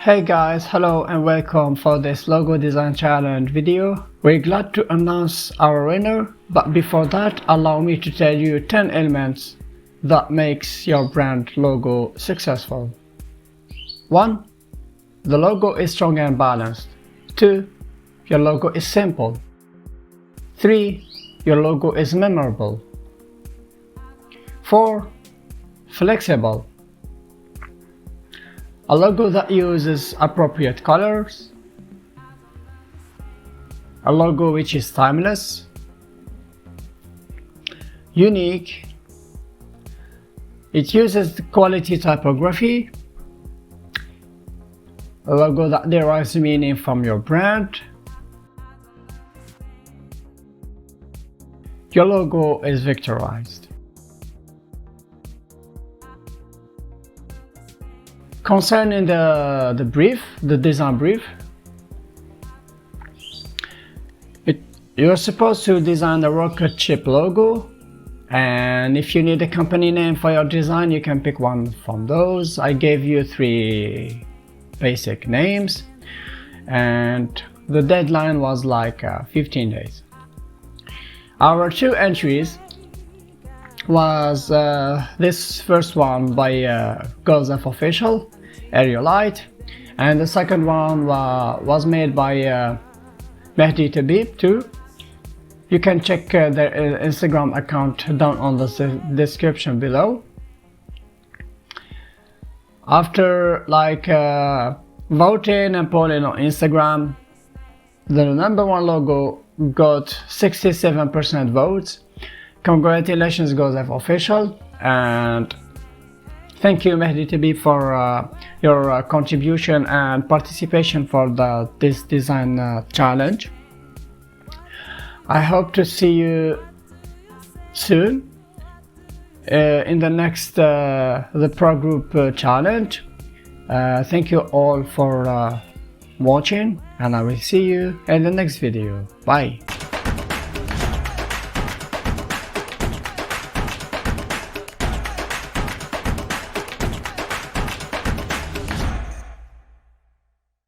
Hey guys, hello and welcome for this logo design challenge video. We're glad to announce our winner, but before that allow me to tell you 10 elements that makes your brand logo successful. 1. The logo is strong and balanced. 2. Your logo is simple. 3. Your logo is memorable. 4. Flexible. A logo that uses appropriate colors. A logo which is timeless. Unique. It uses quality typography. A logo that derives meaning from your brand. Your logo is victorized. Concerning the design brief, you're supposed to design a rocket ship logo, and if you need a company name for your design, you can pick one from those. I gave you 3 basic names, and the deadline was like 15 days. Our 2 entries was this first one by Gozef Official, Aerialite, and the second one was made by Mehdi Tabib too. You can check their Instagram account down on the description below. After voting and polling on Instagram, the number 1 logo got 67% votes. Congratulations Gozef Official, and thank you Mehdi Tabib for your contribution and participation for this design challenge. I hope to see you soon in the next the Pro Group challenge. Thank you all for watching, and I will see you in the next video. Bye.